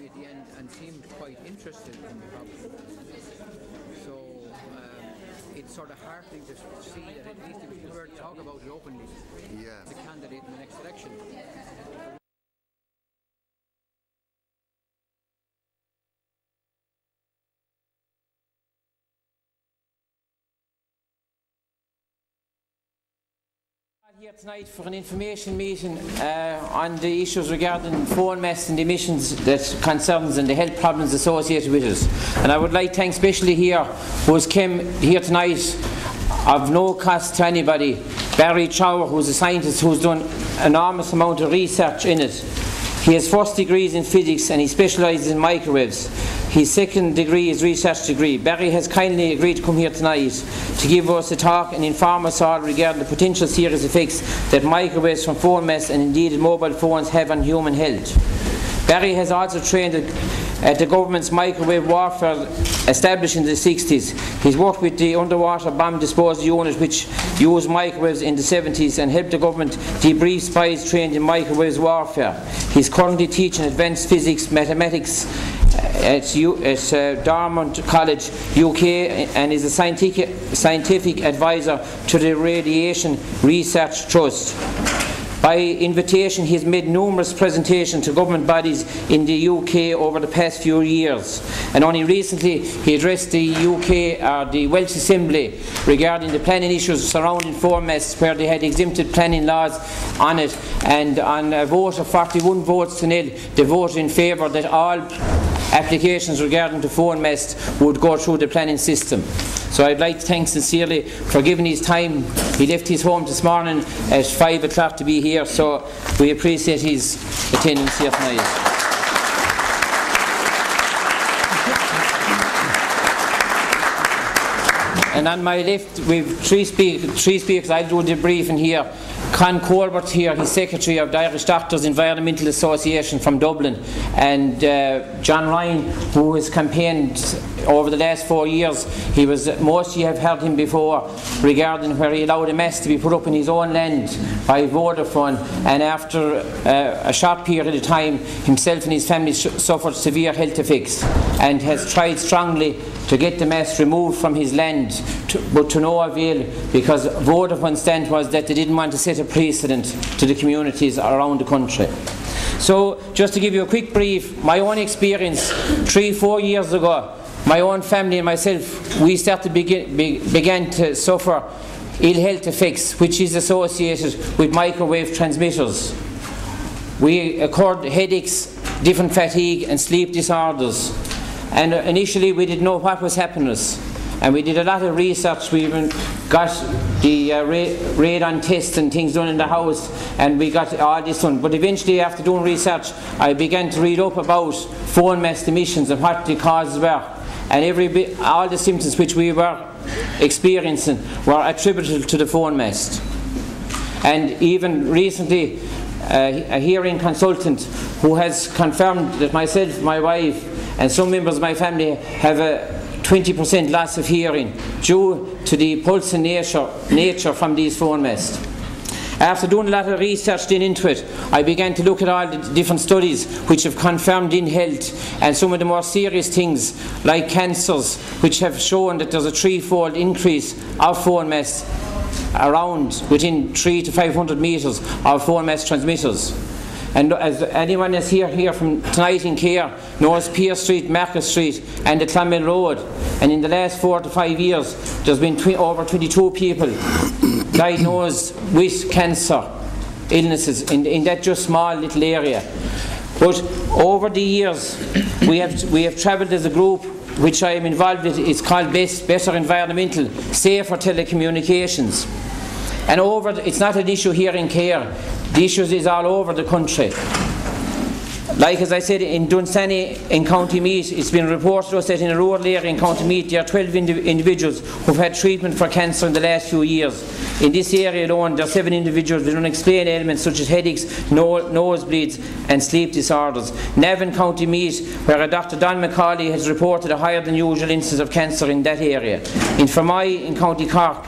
at the end and seemed quite interested in the problem. So it's sort of heartening to see that at least he was prepared to talk about it openly, the candidate in the next election. Here tonight for an information meeting on the issues regarding phone mess and the emissions that concerns and the health problems associated with it. And I would like to thank especially here who's came here tonight of no cost to anybody, Bary Trower, who's a scientist who's done an enormous amount of research in it. He has first degrees in physics and he specialises in microwaves. His second degree is research degree. Bary has kindly agreed to come here tonight to give us a talk and inform us all regarding the potential serious effects that microwaves from phone mess and indeed mobile phones have on human health. Bary has also trained at the government's microwave warfare established in the 60s. He's worked with the underwater bomb disposal unit which used microwaves in the 70s and helped the government debrief spies trained in microwaves warfare. He's currently teaching advanced physics, mathematics at Dartmouth College, UK, and is a scientific advisor to the Radiation Research Trust. By invitation, he has made numerous presentations to government bodies in the UK over the past few years, and only recently he addressed the the Welsh Assembly regarding the planning issues surrounding phone mess, where they had exempted planning laws on it, and on a vote of 41 votes to nil, they voted in favour that all applications regarding the phone mess would go through the planning system. So I'd like to thank sincerely for giving his time. He left his home this morning at 5 o'clock to be here, so we appreciate his attendance here tonight. And on my left we have three speakers. I'll do the briefing here. Con Colbert here, he's Secretary of the Irish Doctors Environmental Association from Dublin, and John Ryan, who has campaigned over the last 4 years. Most of you have heard him before regarding where he allowed a mast to be put up in his own land by Vodafone, and after a short period of time himself and his family suffered severe health effects, and has tried strongly to get the mast removed from his land, but to no avail, because Vodafone's stand was that they didn't want to set a precedent to the communities around the country. So just to give you a quick brief, my own experience 3-4 years ago, my own family and myself, we started began to suffer ill health effects which is associated with microwave transmitters. We occurred headaches, different fatigue and sleep disorders, and initially we didn't know what was happening to us, and we did a lot of research. We even got the radon tests and things done in the house, and we got all this done. But eventually, after doing research, I began to read up about phone mast emissions and what the causes were, and all the symptoms which we were experiencing were attributable to the phone mast. And even recently, a hearing consultant who has confirmed that myself, my wife and some members of my family have a 20% loss of hearing due to the pulsing nature from these phone masts. After doing a lot of research then into it, I began to look at all the different studies which have confirmed in health, and some of the more serious things like cancers, which have shown that there's a 3-fold increase of phone masts around within 300 to 500 metres of phone mast transmitters. And as anyone that's here from tonight in Cahir knows Pierce Street, Market Street and the Clonmel Road, and in the last 4 to 5 years there's been over 22 people diagnosed with cancer illnesses in that just small little area. But over the years we have travelled as a group which I am involved with. It's called Better Environmental, Safer Telecommunications. And it's not an issue here in Cahir. The issue is all over the country. Like as I said, in Dunsany in County Meath, it's been reported to us that in a rural area in County Meath there are 12 individuals who've had treatment for cancer in the last few years. In this area alone there are 7 individuals with unexplained ailments such as headaches, nosebleeds and sleep disorders. Navan, County Meath, where a Dr. Don McCauley has reported a higher than usual incidence of cancer in that area. In Fermoy in County Cork,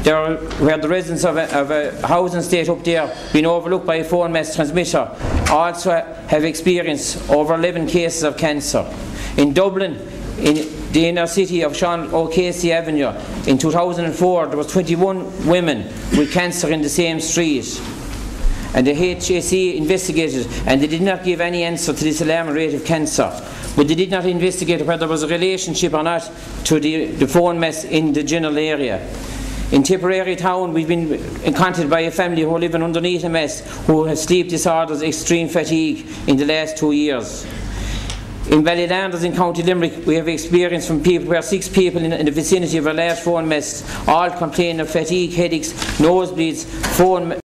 where the residents of a housing estate up there being overlooked by a phone mess transmitter also have experienced over 11 cases of cancer. In Dublin, in the inner city of Sean O'Casey Avenue, in 2004 there was 21 women with cancer in the same street. And the HSE investigated, and they did not give any answer to this alarming rate of cancer. But they did not investigate whether there was a relationship or not to the phone mess in the general area. In Tipperary town, we've been contacted by a family who are living underneath a mess, who have sleep disorders, extreme fatigue in the last 2 years. In Ballylanders in County Limerick, we have experienced from people where 6 people in the vicinity of a large phone mess all complain of fatigue, headaches, nosebleeds, phone